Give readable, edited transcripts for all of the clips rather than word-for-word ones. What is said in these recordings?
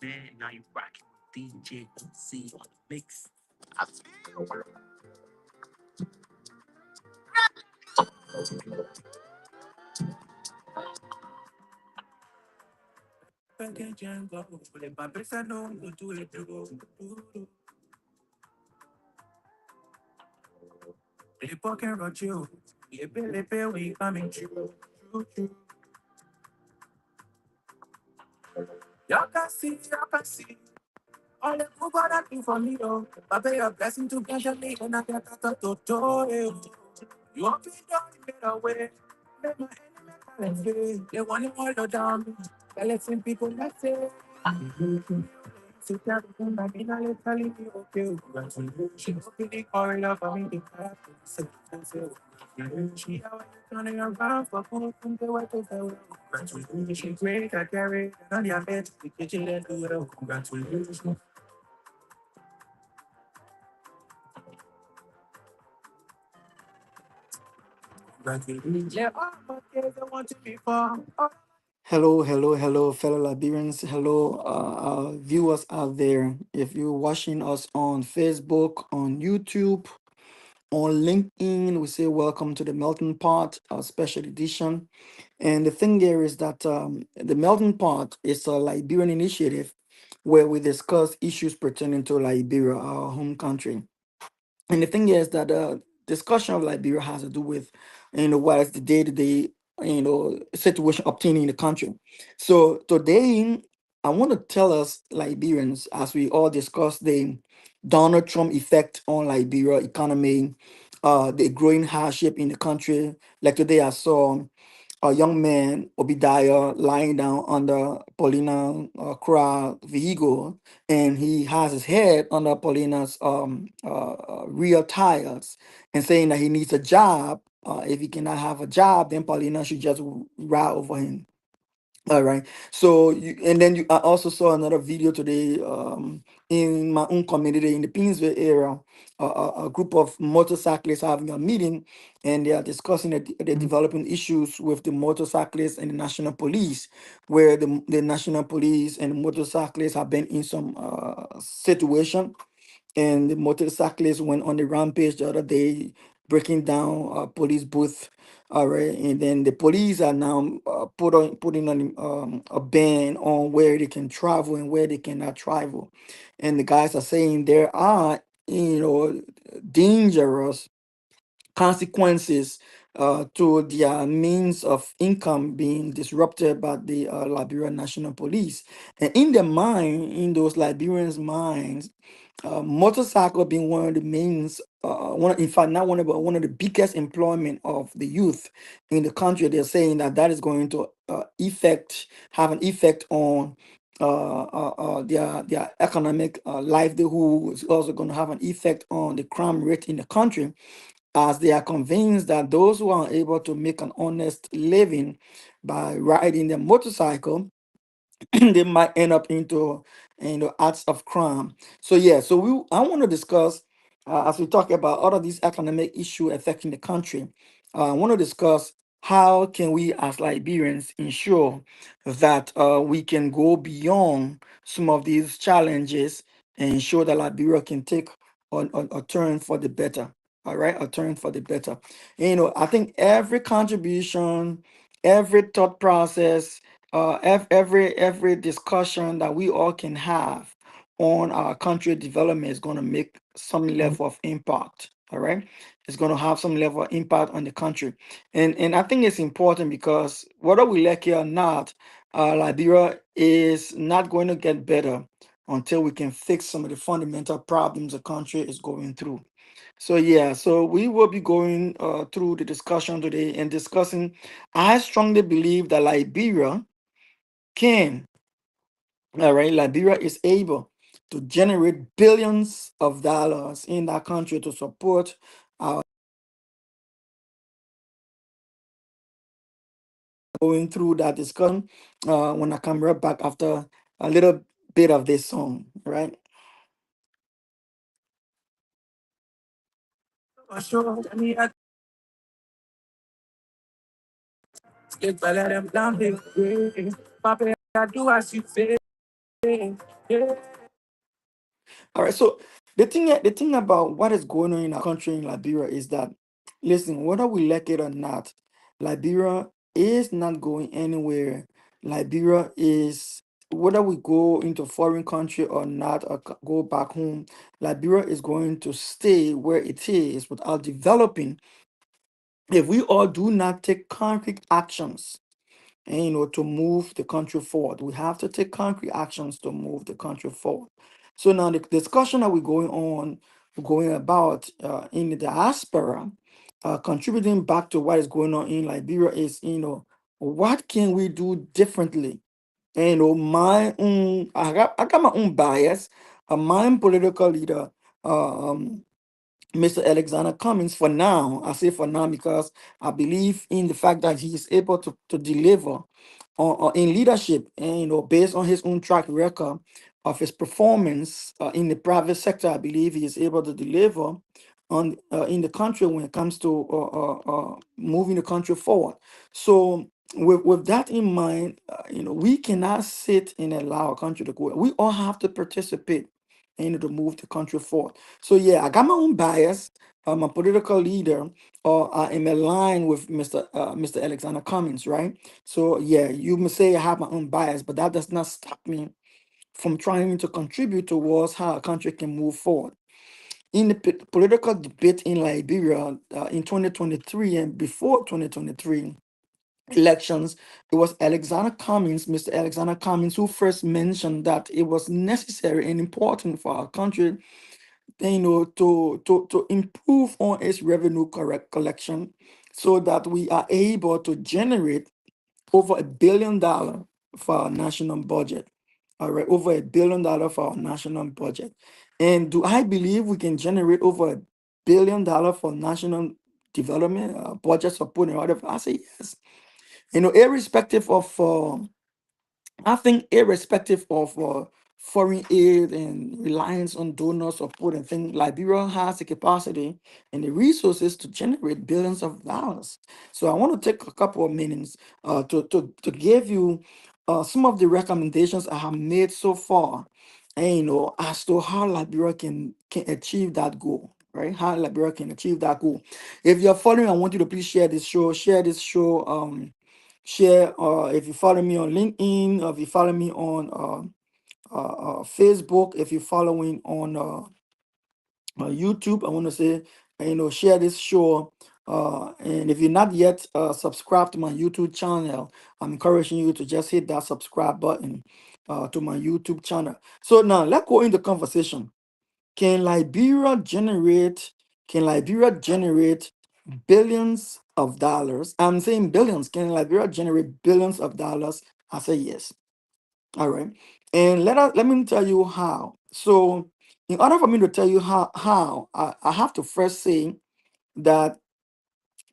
man. Now you rocking with DJ C on the mix. Y'all can see, y'all can see. All the good God do for me, oh. I pay a blessing to get me, and I get that to do. You want me down, you get away. Make my enemy silence me. They want to hold you down. Balancing people, let's say. Sit down, I mean, I literally be okay. She opening all love for me, the path to she always turning around for food from the way to the she great, I carry, and on your bed, the kitchen, and do it all. Congratulations. Yeah, all my kids, I want to be far. Hello, hello, hello, fellow Liberians. Hello, viewers out there. If you're watching us on Facebook, on YouTube, on LinkedIn, we say welcome to the Melting Pot, our special edition. And the thing there is that the Melting Pot is a Liberian initiative where we discuss issues pertaining to Liberia, our home country. And the thing is that discussion of Liberia has to do with, what is the day-to-day, situation obtaining in the country. So today, I want to tell us Liberians, as we all discuss the Donald Trump effect on Liberia economy, the growing hardship in the country. Like today, I saw a young man, Obadiah, lying down under Paulina Kra vehicle, and he has his head under Paulina's rear tires, and saying that he needs a job. If he cannot have a job, then Paulina should just ride over him. All right. So, and then I also saw another video today in my own community in the Painesville area. A group of motorcyclists having a meeting, and they are discussing the developing issues with the motorcyclists and the national police, where the national police and the motorcyclists have been in some situation, and the motorcyclist went on the rampage the other day, breaking down a police booth. All right, and then the police are now putting on a ban on where they can travel and where they cannot travel, and the guys are saying there are, dangerous consequences to their means of income being disrupted by the Liberian National Police. And in their mind, in those Liberians' minds, motorcycle being one of the means, in fact, not one of, but one of the biggest employment of the youth in the country. They're saying that that is going to have an effect on their economic livelihood. It's also going to have an effect on the crime rate in the country, as they are convinced that those who are able to make an honest living by riding their motorcycle, they might end up into, acts of crime. So yeah, so I want to discuss, as we talk about all of these economic issues affecting the country. I want to discuss how can we as Liberians ensure that we can go beyond some of these challenges and ensure that Liberia can take a turn for the better. All right, a turn for the better. I think every contribution, every thought process, every discussion that we all can have on our country development is going to make some level of impact. All right, it's going to have some level of impact on the country, and I think it's important because whether we like it or not, Liberia is not going to get better until we can fix some of the fundamental problems the country is going through. So yeah, so we will be going through the discussion today and discussing. I strongly believe that Liberia can, all right, Liberia is able to generate billions of dollars in that country to support our going through that discussion when I come right back after a little bit of this song, right? Papa, I do as you say. All right. So the thing about what is going on in our country in Liberia is that, listen, whether we like it or not, Liberia is not going anywhere. Liberia is, whether we go into foreign country or not, or go back home, Liberia is going to stay where it is without developing if we all do not take concrete actions, and to move the country forward. We have to take concrete actions to move the country forward. So now the discussion that we're going about in the diaspora, contributing back to what is going on in Liberia is, what can we do differently? And my own, I got my own bias. My own political leader, Mr. Alexander Cummings, for now. I say for now because I believe in the fact that he is able to deliver in leadership, and based on his own track record of his performance in the private sector. I believe he is able to deliver on in the country when it comes to moving the country forward. So with that in mind, we cannot sit and allow our country to go. We all have to participate to move the country forward. So yeah, I got my own bias. I'm a political leader, or I am aligned with Mr. Alexander Cummings, right? So yeah, you may say I have my own bias, but that does not stop me from trying to contribute towards how a country can move forward. In the political debate in Liberia in 2023 and before 2023 elections, it was Alexander Cummings, Mr. Alexander Cummings, who first mentioned that it was necessary and important for our country, to improve on its revenue correct collection, so that we are able to generate over $1 billion for our national budget. All right, over $1 billion for our national budget. And do I believe we can generate over $1 billion for national development budget support and whatever? I say yes. Irrespective of I think irrespective of foreign aid and reliance on donor support and things, Liberia has the capacity and the resources to generate billions of dollars. So I want to take a couple of minutes to give you some of the recommendations I have made so far, and as to how Liberia can achieve that goal. Right, how Liberia can achieve that goal. If you're following, I want you to please share this show. Share this show. Share if you follow me on LinkedIn, or if you follow me on Facebook, if you're following on YouTube. I want to say, share this show. And if you're not yet subscribed to my YouTube channel, I'm encouraging you to just hit that subscribe button to my YouTube channel. So now let's go into conversation. Can Liberia generate? Can Liberia generate billions of dollars? I'm saying billions. Can Liberia generate billions of dollars? I say yes. All right. And let me tell you how. So, in order for me to tell you how I have to first say that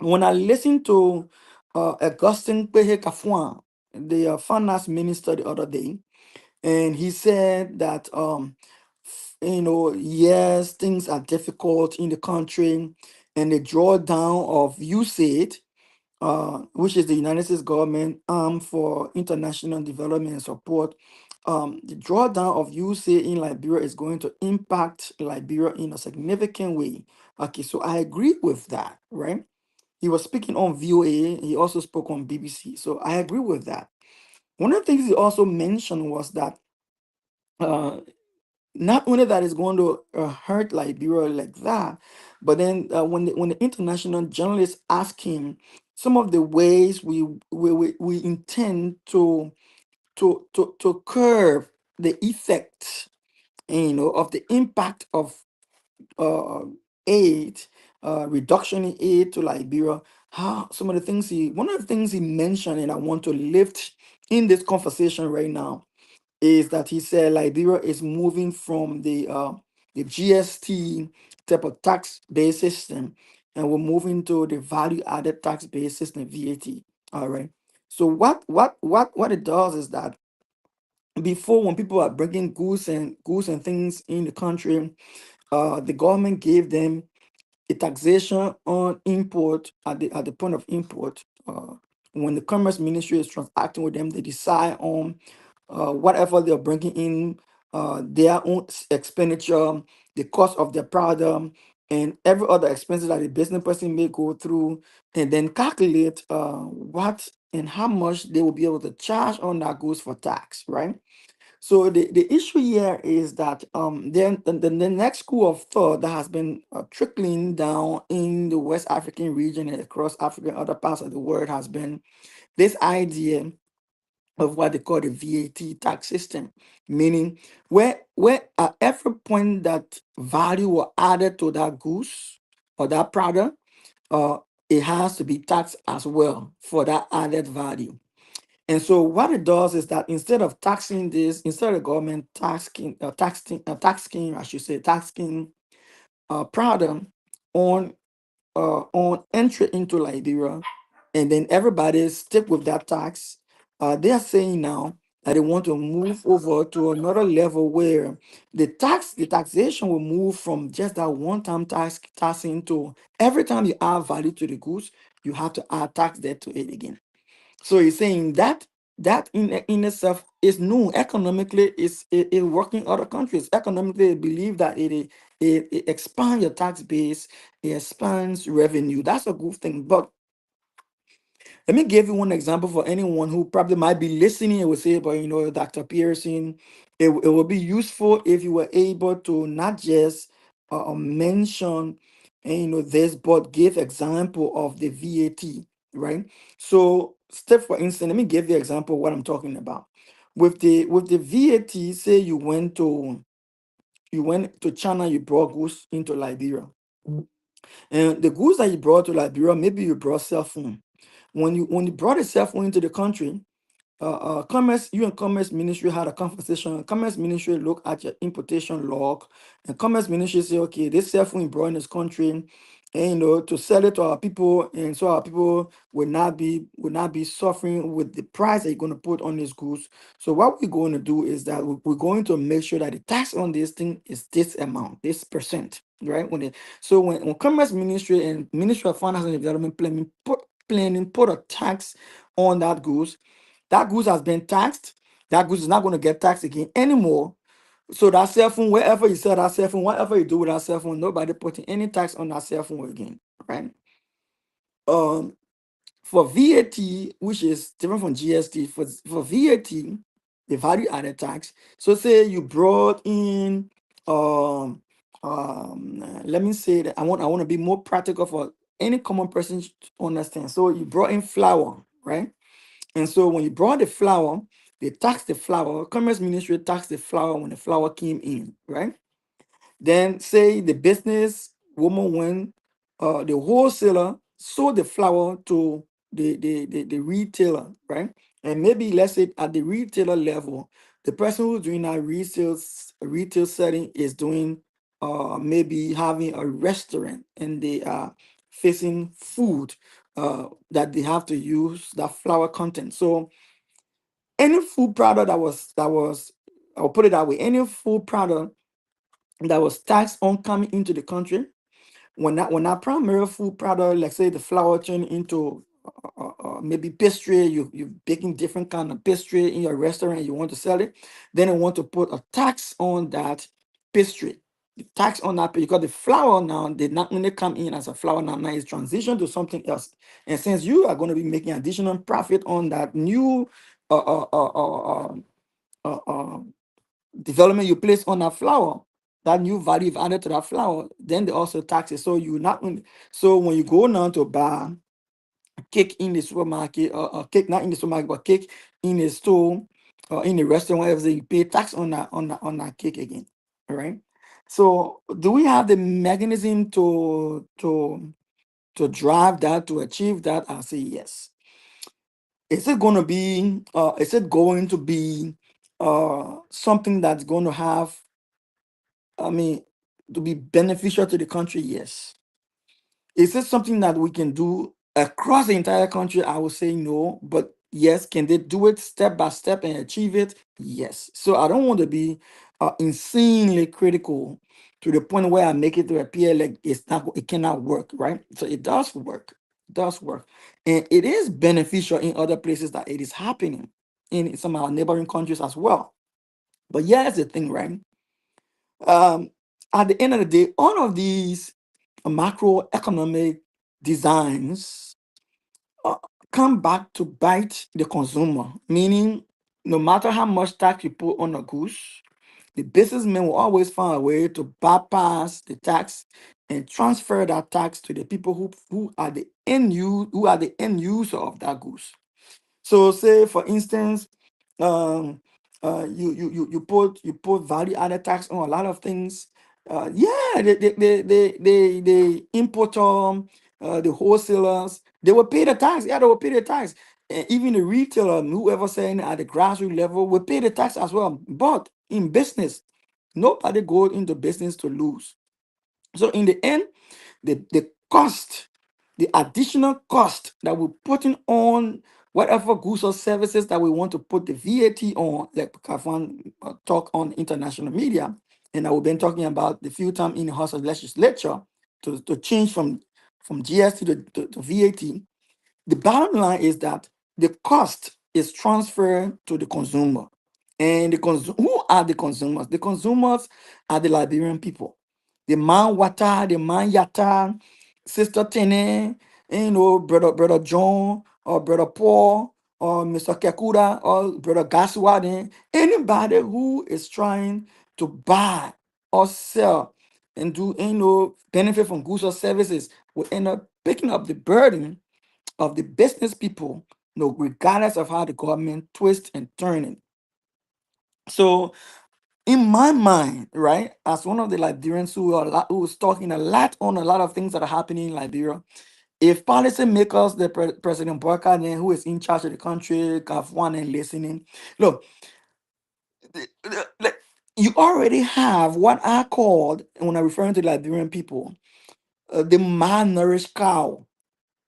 when I listened to Augustine Pehe Kafwan, the finance minister, the other day, and he said that yes, things are difficult in the country, and the drawdown of USAID, which is the United States government arm for international development and support. The drawdown of USAID in Liberia is going to impact Liberia in a significant way. Okay, so I agree with that, right? He was speaking on VOA. He also spoke on BBC. So I agree with that. One of the things he also mentioned was that uh, not only that is going to hurt Liberia like that, but then when the international journalists ask him some of the ways we intend to curb the effect, of the impact of uh, aid, reduction in aid to Liberia, how some of the things one of the things he mentioned, and I want to lift in this conversation right now, is that he said Liberia is moving from the GST type of tax based system, and we're moving to the value added tax based system, VAT. All right. So what it does is that before, when people are bringing goods and things in the country, the government gave them a taxation on import at the point of import. When the commerce ministry is transacting with them, they decide on whatever they're bringing in, their own expenditure, the cost of their product, and every other expenses that the business person may go through, and then calculate what and how much they will be able to charge on that goods for tax, right? So the issue here is that then the next school of thought that has been trickling down in the West African region and across Africa and other parts of the world has been this idea of what they call the VAT tax system, meaning where at every point that value were added to that goods or that product, uh, it has to be taxed as well for that added value. And so what it does is that instead of taxing this, instead of the government taxing, I should say, taxing product on entry into Liberia, and then everybody stick with that tax. They are saying now that they want to move over to another level where the taxation will move from just that one-time taxing to every time you add value to the goods, you have to add tax there to it again. So he's saying that in itself is new economically. Is working other countries economically. They believe that it expands your tax base, it expands revenue. That's a good thing. But let me give you one example for anyone who probably might be listening and will say, but Dr. Pearson, it would be useful if you were able to not just mention this, but give example of the VAT, right? So, step for instance, let me give you example of what I'm talking about. With the VAT, say you went to China, you brought goods into Liberia. And the goods that you brought to Liberia, maybe you brought cell phone. When you brought a cell phone into the country, you and Commerce Ministry had a conversation. Commerce Ministry look at your importation log, and Commerce Ministry say, okay, this cell phone you brought in this country, and to sell it to our people, and so our people will not be suffering with the price that you're going to put on these goods. So what we're going to do is that we're going to make sure that the tax on this thing is this amount, this percent, right? So when Commerce Ministry and Ministry of Finance and Development planning put a tax on that goods has been taxed. That goods is not going to get taxed again anymore. So that cell phone, wherever you sell that cell phone, whatever you do with that cell phone, nobody putting any tax on that cell phone again, right? Um, for VAT, which is different from GST, for VAT, the value added tax. So say you brought in, let me say that I want to be more practical for any common person to understand. So you brought in flour, right? And so when you brought the flour, they taxed the flour. Commerce Ministry taxed the flour when the flour came in, right? Then say the business woman went, the wholesaler sold the flour to the retailer, right? And maybe let's say at the retailer level, the person who's doing that retail setting is doing maybe having a restaurant and they are facing food that they have to use that flour content. So any food product that was I'll put it that way, any food product that was taxed on coming into the country, when that primary food product, let's say the flour turn into maybe pastry, you're baking different kind of pastry in your restaurant, you want to sell it, then you want to put a tax on that pastry. The tax on that because the flour now did not only come in as a flour now it's transitioned to something else. And since you are going to be making additional profit on that new uh, uh, uh, uh, uh, uh, development you place on that flour, that new value you've added to that flour, then they also tax it. So you not only so when you go now to buy cake in the supermarket, cake not in the supermarket, but cake in the store or in the restaurant, whatever, you pay tax on that cake again. All right. So do we have the mechanism to drive that to achieve that? I'll say yes. Is it going to be something that's going to have, I mean, to be beneficial to the country? Yes. Is it something that we can do across the entire country? I would say no. But yes, can they do it step by step and achieve it? Yes. So I don't want to be insanely critical to the point where I make it to appear like it cannot work, right? So it does work. It does work. And it is beneficial in other places that it is happening. in some of our neighboring countries as well. But here's the thing, right? Um, at the end of the day, all of these macroeconomic designs uh, come back to bite the consumer, meaning no matter how much tax you put on a goods, the businessman will always find a way to bypass the tax and transfer that tax to the people who are the who are the end user of that goods. So say for instance, you put value added tax on a lot of things. Yeah, the importer, the wholesalers, they will pay the tax. Yeah, they will pay the tax. And even the retailer, whoever saying at the grassroots level, will pay the tax as well. But in business, nobody goes into business to lose. So in the end, the cost, the additional cost that we're putting on whatever goods or services that we want to put the VAT on, like Kafan talk on international media, and that we've been talking about the few times in the House of Legislature to change from GST to VAT. The bottom line is that the cost is transferred to the consumer. And who are the consumers? The consumers are the Liberian people. The man Wata, the man Yata, Sister Tene, brother John, or brother Paul, or Mr. Kekura, or brother Gaswade, anybody who is trying to buy or sell and do benefit from goods or services will end up picking up the burden of the business people, regardless of how the government twists and turn it. So, in my mind, right, as one of the Liberians who is talking a lot on a lot of things that are happening in Liberia, if policymakers, President Boyka, then who is in charge of the country, have one and listening, look, like, you already have what I called when I'm referring to Liberian people, the malnourished cow,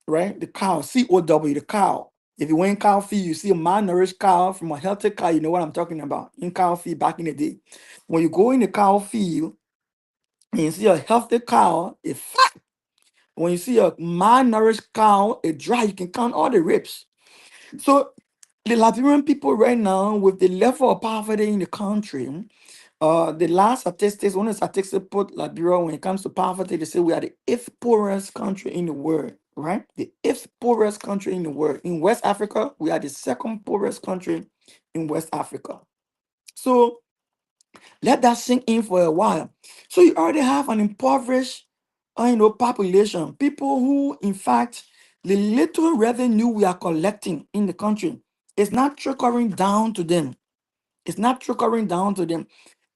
right? The cow, COW, the cow. If you went cow feed, you see a malnourished cow from a healthy cow, you know what I'm talking about. In cow feed back in the day. When you go in the cow field and you see a healthy cow, it's fat. When you see a malnourished cow, it's dry, you can count all the ribs. So the Liberian people right now, with the level of poverty in the country, the last statistics, one of the statistics put Liberia when it comes to poverty, they say we are the eighth poorest country in the world, right? The eighth poorest country in the world. In West Africa, we are the second poorest country in West Africa. So let that sink in for a while. So you already have an impoverished, population, people who, in fact, the little revenue we are collecting in the country is not trickling down to them. It's not trickling down to them.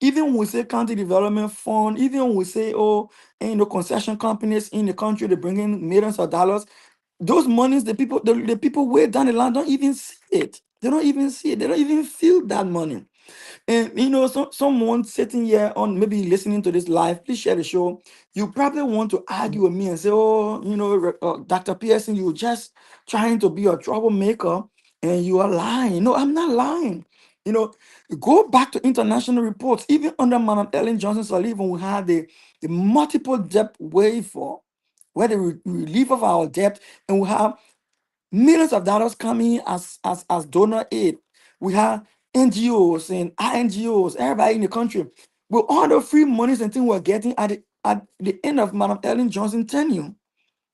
Even when we say county development fund, even when we say, oh, concession companies in the country, they bring in millions of dollars. Those monies, the people way down the line don't even see it. They don't even see it. They don't even feel that money. And someone sitting here on maybe listening to this live, please share the show. You probably want to argue with me and say, oh, Dr. Pearson, you're just trying to be a troublemaker and you are lying. No, I'm not lying. You know, go back to international reports. Even under Madam Ellen Johnson Sirleaf, when we had the multiple debt waiver, where the relief of our debt, and we have millions of dollars coming as donor aid. We have NGOs and INGOs, everybody in the country. With all the free monies and things we're getting at the end of Madam Ellen Johnson tenure.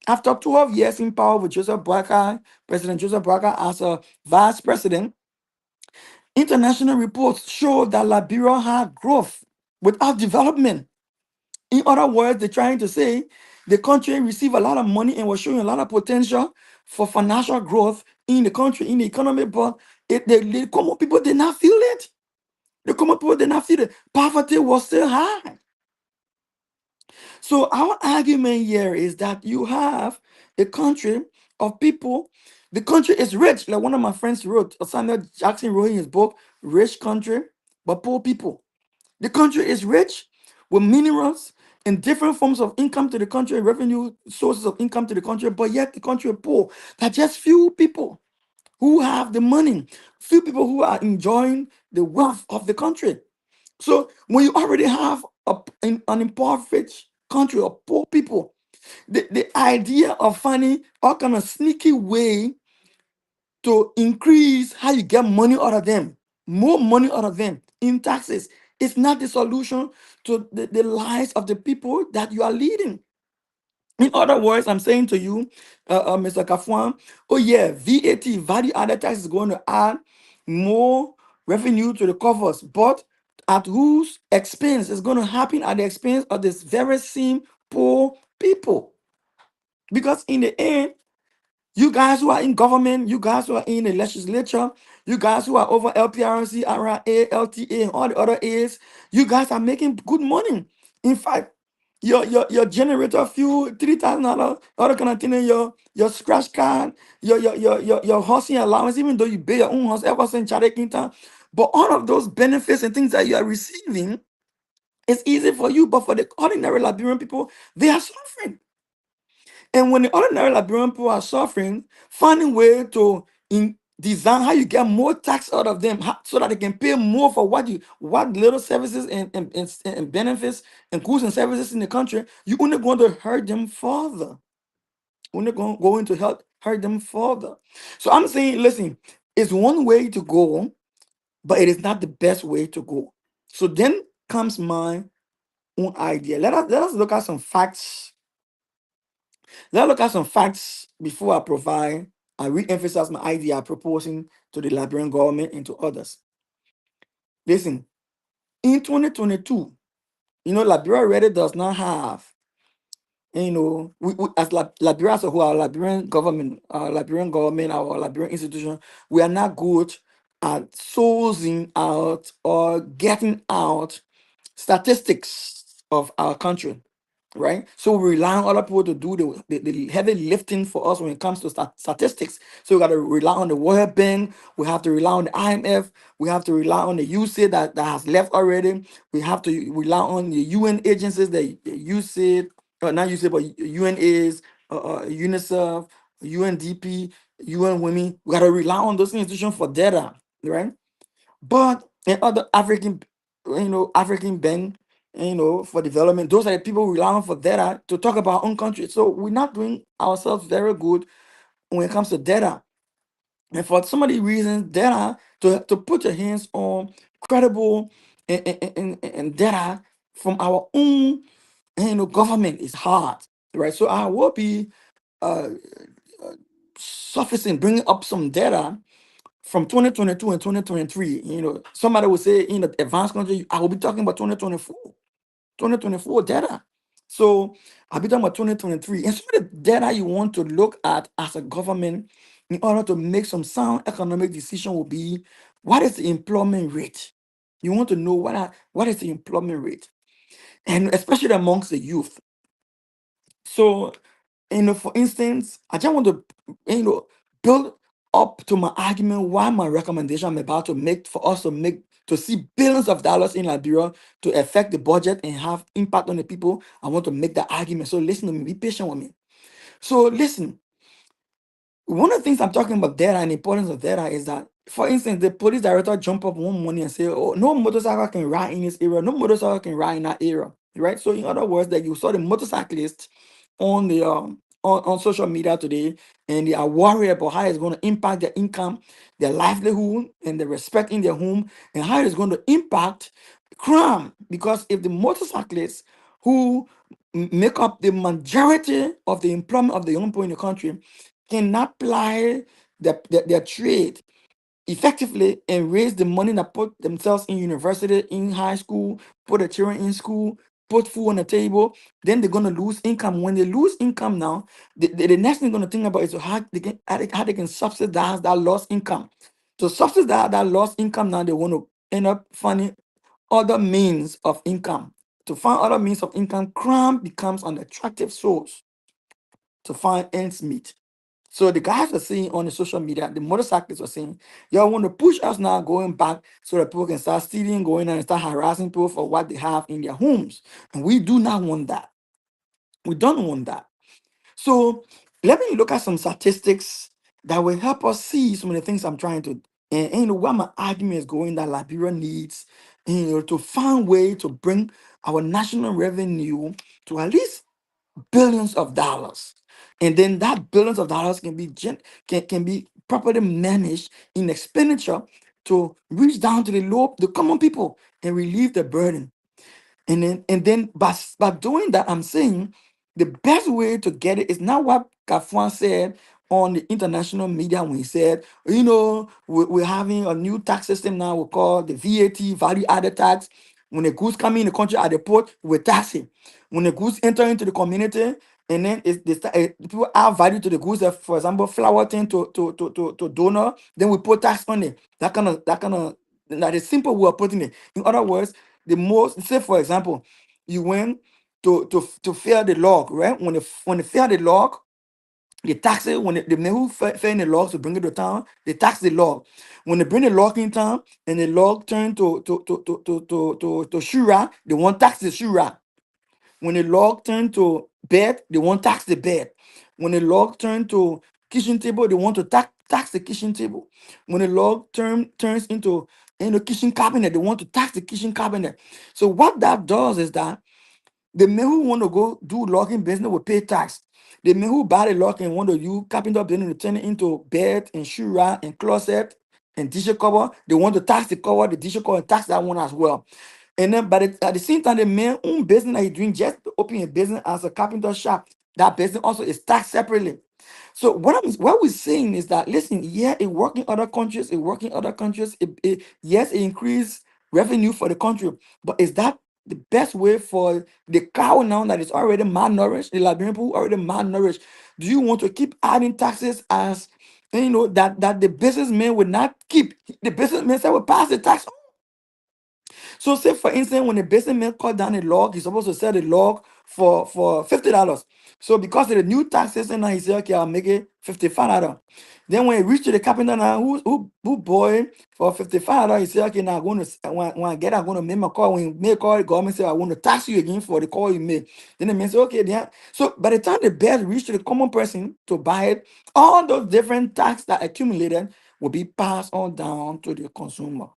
After 12 years in power with President Joseph Boakai as a vice president, international reports show that Liberia had growth without development. In other words, they're trying to say the country received a lot of money and was showing a lot of potential for financial growth in the country, in the economy, but the common people did not feel it. The common people did not feel it. Poverty was still high. So our argument here is that you have a country of people. The country is rich, like one of my friends wrote. Samuel Jackson wrote in his book, "Rich Country, but Poor People." The country is rich with minerals and different forms of income to the country, revenue sources of income to the country, but yet the country is poor. There are just few people who have the money, few people who are enjoying the wealth of the country. So when you already have an impoverished country of poor people, the idea of finding all kind of sneaky way to increase how you get money out of them, more money out of them in taxes. It's not the solution to the lives of the people that you are leading. In other words, I'm saying to you, Mr. Kafwan, oh yeah, VAT, value added tax, is going to add more revenue to the coffers, but at whose expense? It's going to happen at the expense of this very same poor people. Because in the end, you guys who are in government, you guys who are in the legislature, you guys who are over LPRC, RRA, LTA, and all the other A's, you guys are making good money. In fact, your generator fuel, $3,000, other kind of thing, your scratch card, your housing allowance, even though you pay your own house ever since Charlie Quinta. But all of those benefits and things that you are receiving, it's easy for you, but for the ordinary Liberian people, they are suffering. And when the ordinary Liberian people are suffering, finding way to design how you get more tax out of them so that they can pay more for what little services and benefits and goods and services in the country, you're only going to hurt them further. Going to hurt them further. So I'm saying, listen, it's one way to go, but it is not the best way to go. So then comes my own idea. Let us look at some facts. Let's look at some facts before I provide and re-emphasize my idea I'm proposing to the Liberian government and to others. Listen, in 2022, Liberia already does not have, as Liberia as a whole, our Liberian government, our Liberian institution, we are not good at sourcing out or getting out statistics of our country, right? So we rely on other people to do the heavy lifting for us when it comes to statistics. So we got to rely on the World Bank. We have to rely on the IMF. We have to rely on the USAID that has left already. We have to rely on the UN agencies, the USAID, not USAID, but UNAs, UNICEF, UNDP, UN Women. We got to rely on those institutions for data, right? But in other African bank, for development, those are the people we rely on for data to talk about our own country. So we're not doing ourselves very good when it comes to data. And for some of the reasons, data to put your hands on credible and data from our own government is hard, right? So I will be uh surfacing, bringing up some data from 2022 and 2023. Somebody would say in the advanced country, I will be talking about 2024 data. So I'll be talking about 2023. And some of the data you want to look at as a government in order to make some sound economic decision will be, what is the employment rate? You want to know what is the employment rate? And especially amongst the youth. So, for instance, I just want to, build up to my argument why my recommendation I'm about to make for us to see billions of dollars in Liberia to affect the budget and have impact on the people. I want to make that argument. So listen to me, be patient with me. So listen, one of the things I'm talking about data and the importance of data is that, for instance, the police director jump up one morning and say, "Oh, no motorcycle can ride in this area. No motorcycle can ride in that area." Right. So, in other words, that you saw the motorcyclists on the on social media today, and they are worried about how it's going to impact their income, their livelihood, and the respect in their home, and how it's going to impact crime. Because if the motorcyclists who make up the majority of the employment of the young people in the country cannot ply their trade effectively and raise the money that put themselves in university, in high school, put the children in school, put food on the table, then they're going to lose income. When they lose income now, the next thing they're going to think about is how they can subsidize that lost income. To subsidize that lost income now, they want to end up finding other means of income. To find other means of income, crime becomes an attractive source to find ends meet. So the guys are saying on the social media, the motorcyclists are saying, y'all want to push us now going back so that people can start stealing, going and start harassing people for what they have in their homes. And we do not want that. We don't want that. So let me look at some statistics that will help us see some of the things I'm trying to, and where my argument is going that Liberia needs, to find way to bring our national revenue to at least billions of dollars, and then that billions of dollars can be properly managed in expenditure to reach down to the common people and relieve the burden. And then by doing that, I'm saying the best way to get it is not what Kafwan said on the international media when he said, we're having a new tax system now we call the VAT, value added tax. When the goods come in the country at the port, we tax it. When the goods enter into the community, and then people add value to the goods, for example, flour thing to donor, then we put tax on it. That is simple way of putting it. In other words, the most, say for example, you went to fill the log, right? When they fill the log, they tax it. When the men who fill in the log to bring it to town, they tax the log. When they bring the log in town and the log turn to shura, they won't tax the shura. When the log turn to bed, they won't tax the bed. When the log turn to kitchen table, they want to tax the kitchen table. When the log turns into kitchen cabinet, they want to tax the kitchen cabinet. So what that does is that the men who want to go do logging business will pay tax. The men who buy the log and want to use carpenter business to turn it into bed and shura and closet and dish cover, they want to tax the cover, the dish cover, and tax that one as well. And then, but at the same time, the man own business that he's doing just to open a business as a carpenter shop, that business also is taxed separately. So what we're saying is that listen, yeah, it work in other countries, it work in other countries. Yes, it increase revenue for the country, but is that the best way for the cow now that is already malnourished, the Liberian people already malnourished? Do you want to keep adding taxes as that the businessman will not keep? The businessman said will pass the tax. So say for instance, when a businessman cut down a log, he's supposed to sell the log for $50. So because of the new tax system, now he said, okay, I'll make it $55. Then when he reached to the carpenter now, who boy for $55, he said, okay, now I'm going to I'm going to make my call. When you make a call, the government say, I want to tax you again for the call you made. Then the man say, okay, yeah. So by the time the bill reached to the common person to buy it, all those different tax that accumulated will be passed on down to the consumer.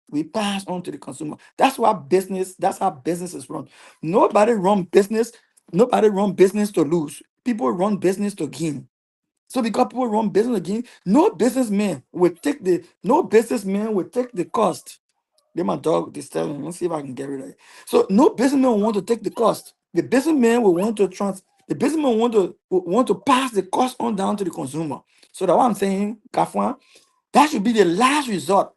We pass on to the consumer. That's how business is run. Nobody run business, nobody run business to lose. People run business to gain. So because people run business to gain, no businessman will take the cost. Then my dog disturbing. Let's see if I can get rid of it. So no businessman will want to take the cost. The businessman will want to the businessman want to pass the cost on down to the consumer. So that's what I'm saying, Kafwan. That should be the last resort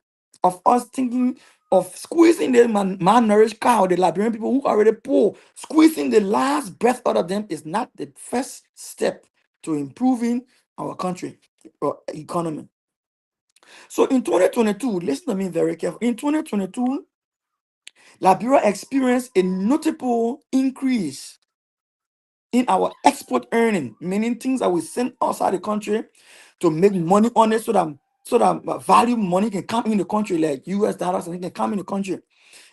of us thinking of squeezing the malnourished cow, the Liberian people who already poor. Squeezing the last breath out of them is not the first step to improving our country or economy. So in 2022, listen to me very carefully. In 2022, Liberia experienced a notable increase in our export earning, meaning things that we send outside the country to make money on it so that value money can come in the country, like US dollars, and it can come in the country.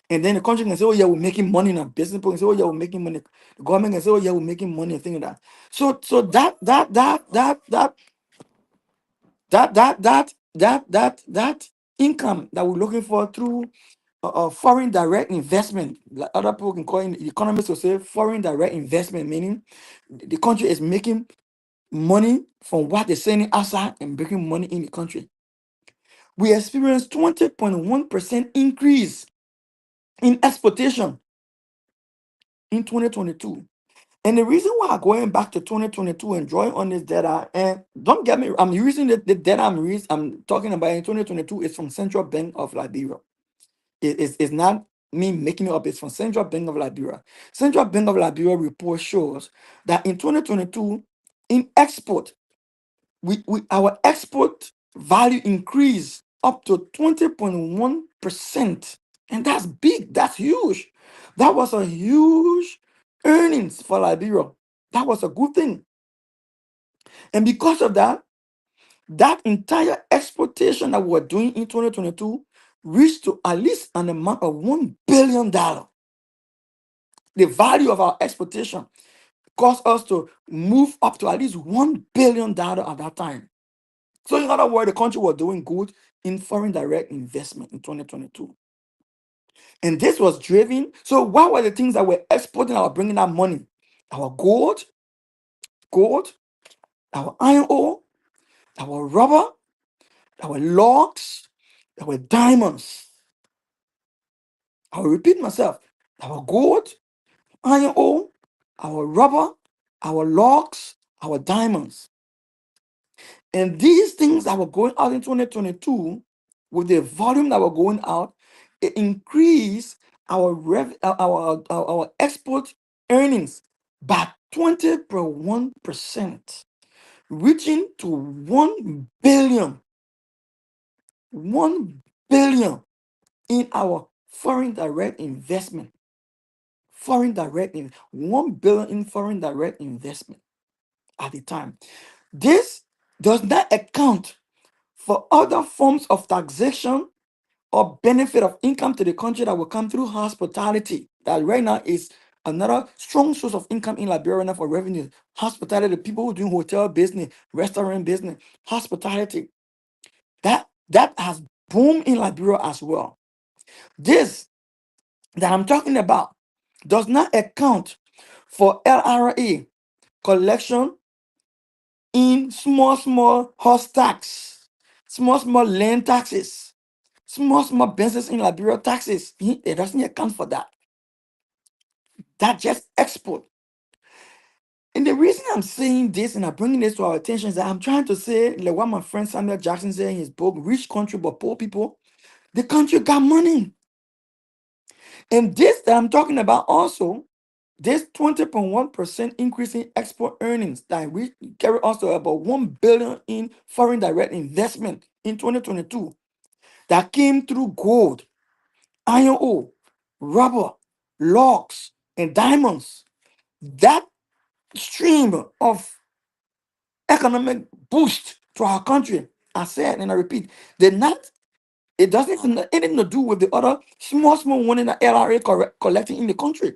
And then the country can say, oh yeah, we're making money now. Business people can say, oh yeah, we're making money. The government can say, oh yeah, we're making money and things like that. So that income that we're looking for through foreign direct investment, like other people can call it, economists will say foreign direct investment, meaning the country is making money from what they're sending outside and making money in the country. We experienced 20.1% increase in exportation in 2022. And the reason why I'm going back to 2022 and drawing on this data, and don't get me, I'm using the data I'm talking about in 2022 is from Central Bank of Liberia. It's not me making it up, it's from Central Bank of Liberia. Central Bank of Liberia report shows that in 2022, in export, our export value increased up to 20.1%. And that's big, that's huge. That was a huge earnings for Liberia. That was a good thing. And because of that, that entire exportation that we were doing in 2022 reached to at least an amount of $1 billion. The value of our exportation caused us to move up to at least $1 billion at that time. So in other words, the country was doing good in foreign direct investment in 2022. And this was driven. So what were the things that were exporting that were bringing that money? Our gold, our iron ore, our rubber, our logs, our diamonds. I will repeat myself. Our gold, iron ore, our rubber, our logs, our diamonds. And these things that were going out in 2022, with the volume that were going out, it increased our export earnings by 20.1%, reaching to 1 billion in our foreign direct investment. 1 billion in foreign direct investment at the time. This does not account for other forms of taxation or benefit of income to the country that will come through hospitality. That right now is another strong source of income in Liberia right now for revenue. Hospitality, people who do hotel business, restaurant business, hospitality. That has boomed in Liberia as well. This that I'm talking about does not account for LRA collection in small horse tax, small land taxes, small business in Liberia taxes. It doesn't account for that. That just export. And the reason I'm saying this and I'm bringing this to our attention is that I'm trying to say, like what my friend Samuel Jackson said in his book, Rich Country but Poor People, the country got money. And this that I'm talking about also, this 20.1% increase in export earnings that we carry also about 1 billion in foreign direct investment in 2022 that came through gold, iron ore, rubber, logs, and diamonds. That stream of economic boost to our country, I said and I repeat, did not it doesn't have anything to do with the other small money that LRA collecting in the country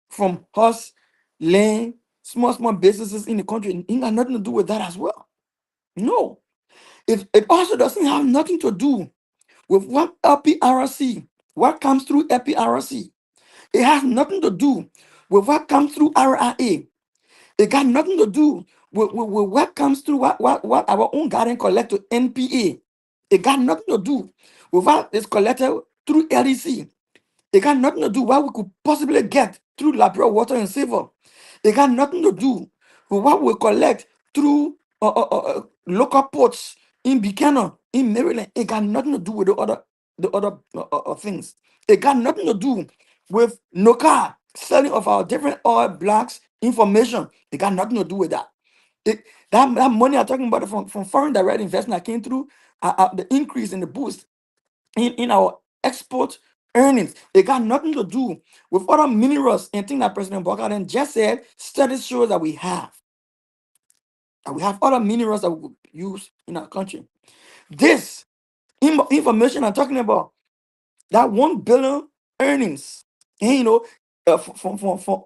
from us, land, small businesses in the country. It got nothing to do with that as well. No, it also doesn't have nothing to do with what LPRC, what comes through LPRC. It has nothing to do with what comes through RIA. It got nothing to do with what comes through what our own garden collect to NPA. It got nothing to do with what is collected through LEC. It got nothing to do what we could possibly get through Liberia Water and Silver. It got nothing to do with what we collect through local ports in Buchanan, in Maryland. It got nothing to do with the other things. It got nothing to do with NOCA selling of our different oil blocks information. It got nothing to do with that. That money I'm talking about from foreign direct investment that came through the increase in the boost in our export earnings. It got nothing to do with other minerals and things that President Biden just said. Studies show that we have other minerals that we could use in our country. This information I'm talking about, that 1 billion earnings, and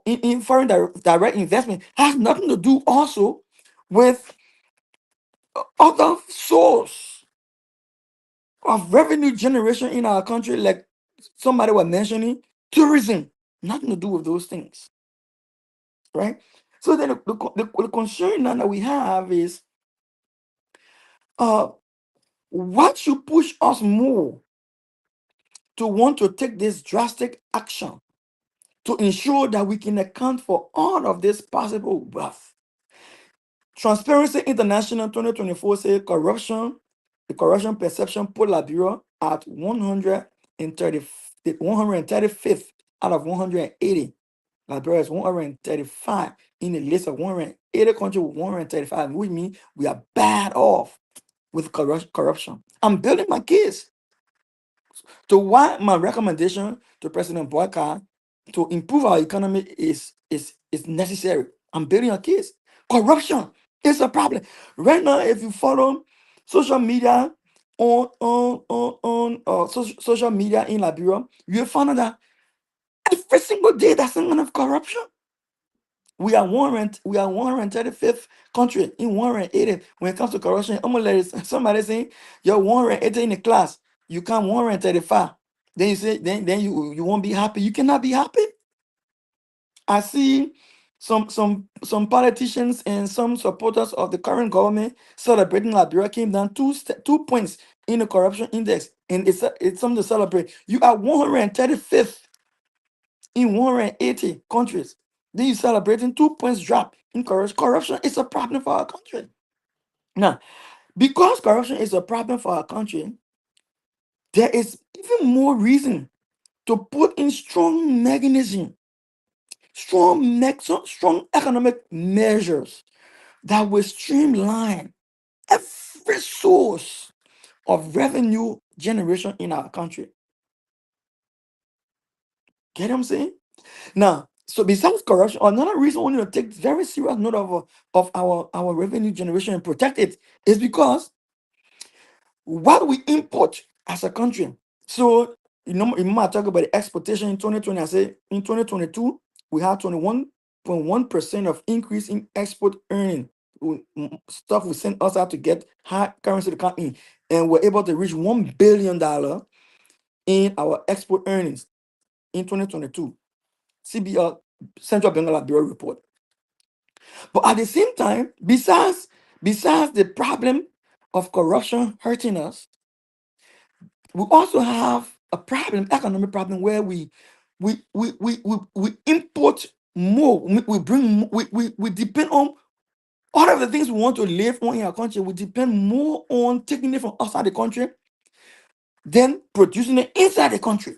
in foreign direct investment has nothing to do also with other source of revenue generation in our country, like somebody was mentioning, tourism. Nothing to do with those things, right? So then the concern now that we have is, uh, what should push us more to want to take this drastic action to ensure that we can account for all of this possible wealth. Transparency International 2024 says the corruption perception put Liberia at 135th out of 180. Liberia is 135 in the list of 180 countries with 135, which means we are bad off with corruption. I'm building my case. So why my recommendation to President Boyka to improve our economy is necessary. I'm building a case. Corruption is a problem. Right now, if you follow social media on social media in Liberia, you'll find out that every single day there's some kind of corruption. We are 135th country in 180 when it comes to corruption. I'm gonna let somebody saying you're 180 in the class, you come 135. Then you say then you won't be happy. You cannot be happy. I see Some politicians and some supporters of the current government celebrating Liberia came down 2 points in the corruption index, and it's something to celebrate. You are 135th in 180 countries. Then you celebrating 2 points drop in corruption. Corruption is a problem for our country. Now, because corruption is a problem for our country, there is even more reason to put in strong mechanism, strong economic measures that will streamline every source of revenue generation in our country. Get what I'm saying? Now, so besides corruption, another reason we need to take very serious note of our revenue generation and protect it is because what we import as a country. So, remember I talked about the exportation in 2020. I say in 2022, we had 21.1% of increase in export earning. Stuff we sent us out to get hard currency to come in. And we're able to reach $1 billion in our export earnings in 2022. CBL, Central Bengal Bureau report. But at the same time, besides the problem of corruption hurting us, we also have a problem, economic problem, where we import more. We bring we depend on all of the things we want to live on in our country. We depend more on taking it from outside the country than producing it inside the country.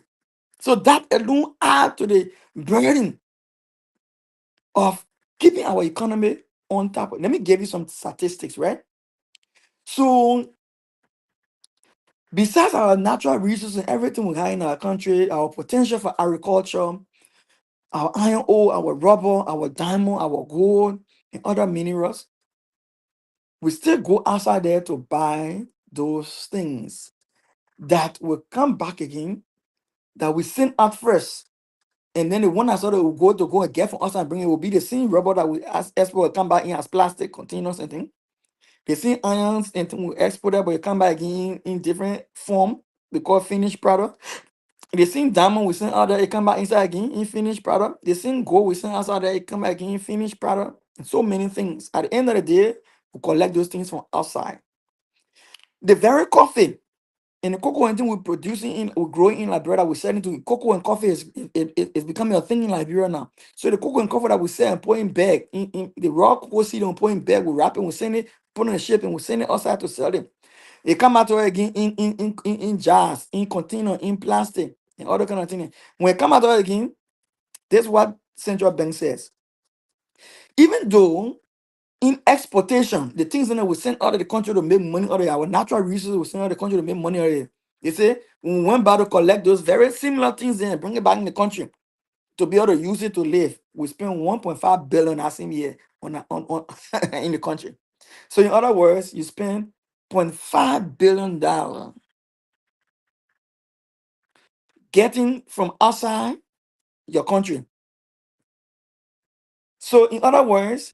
So that alone add to the burden of keeping our economy on top. Let me give you some statistics, right? So besides our natural resources and everything we have in our country, our potential for agriculture, our iron ore, our rubber, our diamond, our gold, and other minerals, we still go outside there to buy those things that will come back again, that we send out first. And then the one that sort of will go and get from us and bring it will be the same rubber that we as export will come back in as plastic containers and things. The same irons and thing we export it, but it come back in different form. We call finished product. The same diamond we send out there, it come back inside again in finished product. The same gold we send outside there, it come back in finished product. And so many things. At the end of the day, we collect those things from outside. The very coffee and the cocoa and thing we're producing in, we're growing in Liberia, we're selling to cocoa and coffee is becoming a thing in Liberia now. So the cocoa and coffee that we sell and put in bag, in the raw cocoa seed and put in bag, we wrap it, we send it, put on a ship, and we send it outside to sell it. It come out to us again in jars, in container, in plastic, and other kind of thing. When it come out to us again, this is what central bank says. Even though in exportation, the things that we send out of the country to make money out of our natural resources, we send out of the country to make money out of it. They say when we went back to collect those very similar things and bring it back in the country to be able to use it to live, we spend 1.5 billion that same year on in the country. So in other words, you spend $0.5 billion getting from outside your country. So in other words,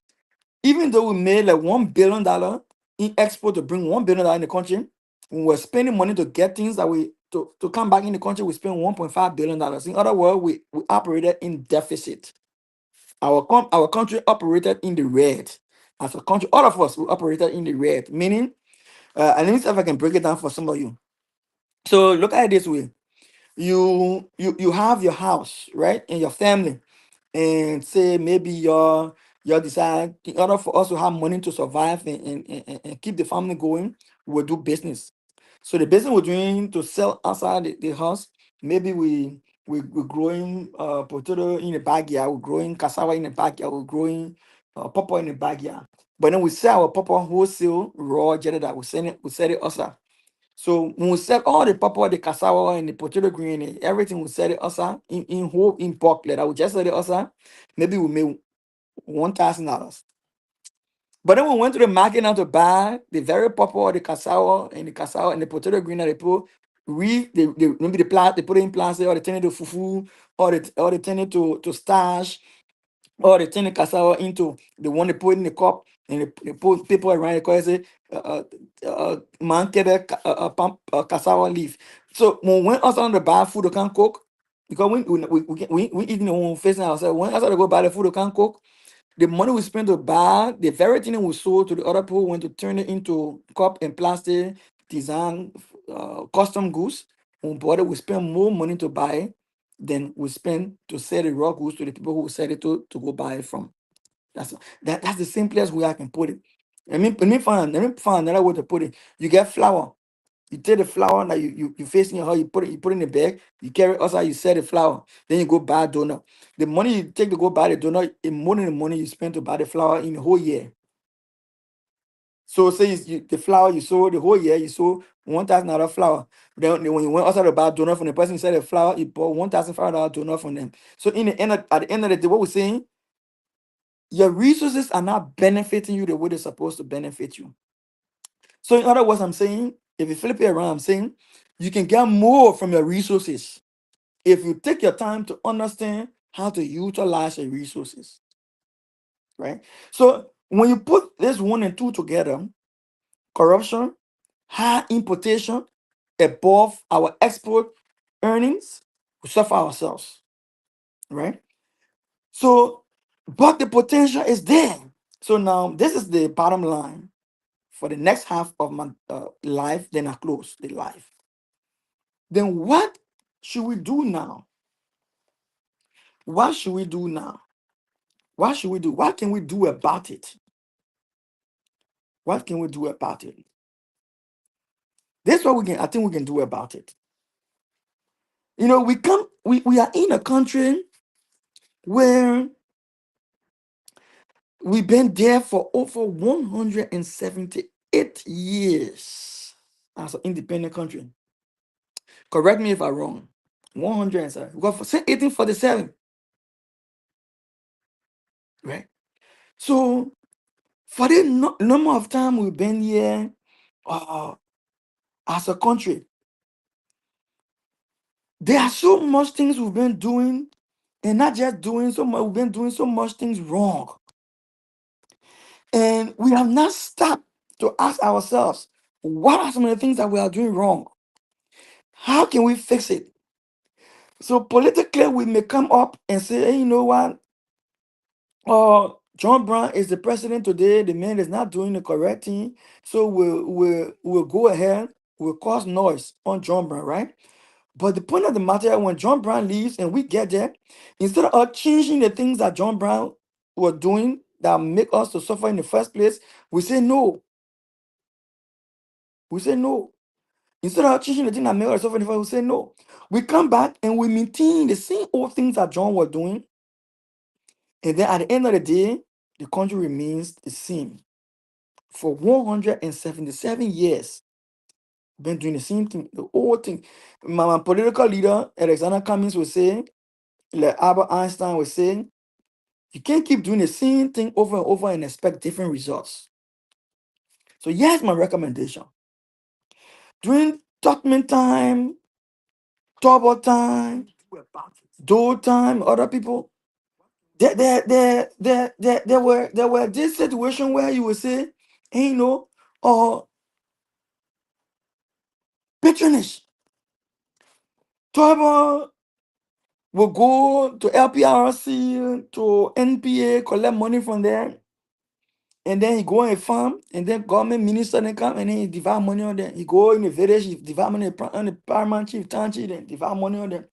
even though we made like $1 billion in export to bring $1 billion in the country, when we're spending money to get things that to come back in the country, we spend $1.5 billion. In other words, we operated in deficit. Our country operated in the red. As a country, all of us we operated in the red. Meaning, and let me see if I can break it down for some of you. So look at it this way: you have your house, right, and your family, and say maybe your decide in order for us to have money to survive and keep the family going, we'll do business. So the business we're doing to sell outside the house, maybe we're growing potato in the backyard, we're growing cassava in the backyard, we're growing pawpaw in the backyard. But then we sell our pawpaw wholesale raw jelly that we sell it outside. So when we sell all the pawpaw, the cassava, and the potato green, and everything, we sell it outside in whole in bulk. Like that, we just sell it outside. Maybe we make $1,000. But then we went to the market now to buy the very pawpaw, the cassava and the potato green that they put. Maybe they put it in plastic, or they turn it to fufu, or they turn it to starch, or they turn the cassava into the one they put in the cup, and they put people around it because it's marketed cassava leaf. So when we went outside to buy food, we can't cook because we eating the one facing ourselves. When outside to go buy the food, we can't cook. The money we spent to buy the very thing that we sold to the other people went to turn it into cup and plastic design, custom goods. When we bought it, we spent more money to buy it than we spent to sell the raw goods to the people who sell it to go buy it from. That's that's the simplest way I can put it. Let me find another way to put it. You get flour. You take the flour that you facing your house, you put it in the bag, you carry it outside, you sell the flour, then you go buy a donut. The money you take to go buy the donut is more than the money you spend to buy the flour in the whole year. So say the flour you sold the whole year, you sold $1,000 flour. Then when you went outside to buy a donut from the person who said the flour, you bought $1,500 donut from them. So at the end of the day, what we're saying, your resources are not benefiting you the way they're supposed to benefit you. So in other words, I'm saying, if you flip it around, I'm saying you can get more from your resources if you take your time to understand how to utilize your resources, right? So when you put this one and two together, corruption, high importation above our export earnings, we suffer ourselves, right? So, but the potential is there. So now this is the bottom line for the next half of my life. Then I close the life. Then what should we do now? What should we do now? What should we do? What can we do about it? What can we do about it? This is what I think we can do about it. We are in a country where we've been there for over 178 years as an independent country. Correct me if I'm wrong. 107. We got since 1847, right? So for the number of time we've been here uh, as a country, there are so much things we've been doing, and not just doing so much, we've been doing so much things wrong. And we have not stopped to ask ourselves, what are some of the things that we are doing wrong? How can we fix it? So politically, we may come up and say, hey, you know what? John Brown is the president today. The man is not doing the correct thing. So we'll go ahead, we'll cause noise on John Brown, right? But the point of the matter, when John Brown leaves and we get there, instead of changing the things that John Brown was doing that make us to suffer in the first place, we say no. We say no. Instead of changing the thing that make us suffer in the first, we say no. We come back and we maintain the same old things that John was doing, and then at the end of the day, the country remains the same. For 177 years, been doing the same thing, the whole thing. My political leader, Alexander Cummings, was saying, like Albert Einstein was saying, you can't keep doing the same thing over and over and expect different results. So here's my recommendation. During Tottenham time, Turbo time, Dole time, other people, there were this situation where you would say, hey, patronage. Turbo will go to LPRC, to NPA, collect money from there, and then he go on a farm, and then government minister then come and then he divide money on them. He go in the village, he divide money on the paramount chief, town chief, then divide money on them.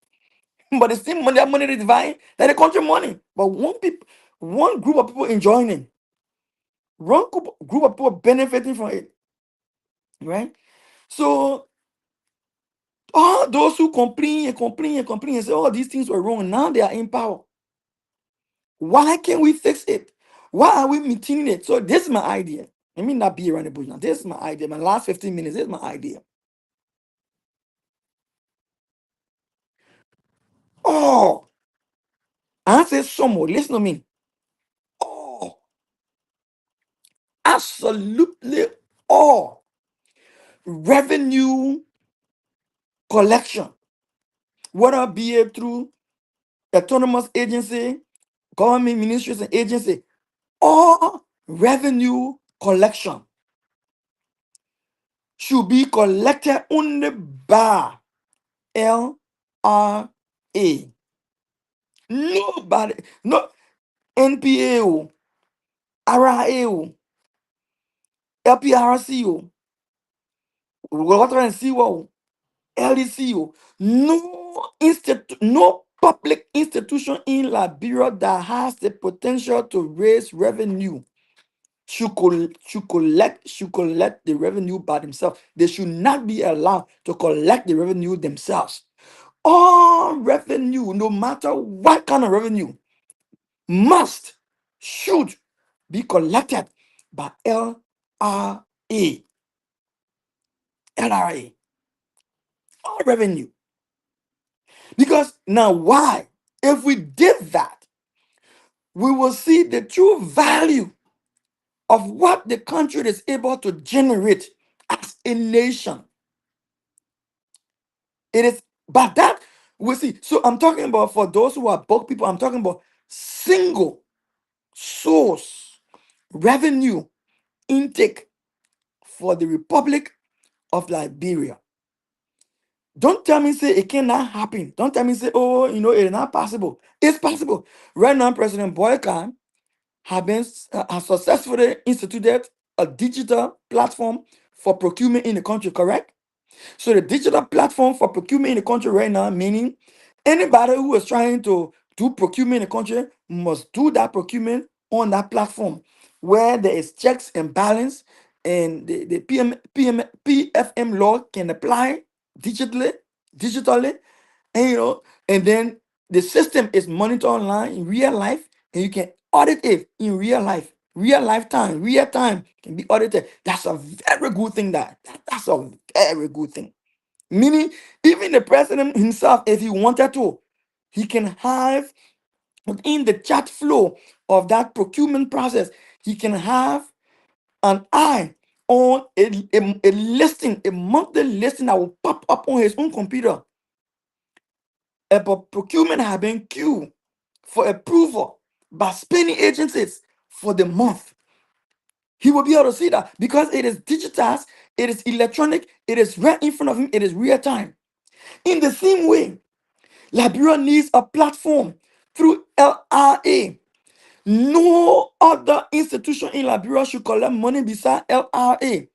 But the same money, that money they divide, that the country money. But one group of people enjoying it, one group of people benefiting from it, right? So all those who complain and complain and complain and say, oh, these things were wrong, now they are in power. Why can't we fix it? Why are we maintaining it? So this is my idea. Let me not be around the bush now. This is my idea. My last 15 minutes, this is my idea. Oh, I say some more. Listen to me. Oh, absolutely all revenue collection, whether it be it through autonomous agency, government ministries and agency, all revenue collection should be collected only by LRA. Nobody, no NPA, RIA o, LPRC o, water and sewer o, LEC o. No public institution in Liberia that has the potential to raise revenue should collect the revenue by themselves. They should not be allowed to collect the revenue themselves. All revenue, no matter what kind of revenue, must, should be collected by LRA. LRA. All revenue. Because now, why? If we did that, we will see the true value of what the country is able to generate as a nation. It is, but that we see. So I'm talking about, for those who are broke people, I'm talking about single source revenue intake for the Republic of Liberia. Don't tell me say it cannot happen. Don't tell me say, oh, it's not possible. It's possible. Right now, President Boyka has successfully instituted a digital platform for procurement in the country, correct? So the digital platform for procurement in the country right now, meaning anybody who is trying to do procurement in the country must do that procurement on that platform where there is checks and balance, and the PFM law can apply digitally, digitally, and and then the system is monitored online in real life, and you can audit it in real lifetime, real time can be audited. That's a very good thing. That's a very good thing. Meaning, even the president himself, if he wanted to, he can have within the chat flow of that procurement process, he can have an eye on a listing, a monthly listing that will pop up on his own computer about procurement have been queued for approval by spending agencies for the month. He will be able to see that because it is digitized, it is electronic, it is right in front of him, it is real time. In the same way, Liberia needs a platform through LRA. No other institution in Liberia should collect money beside LRA.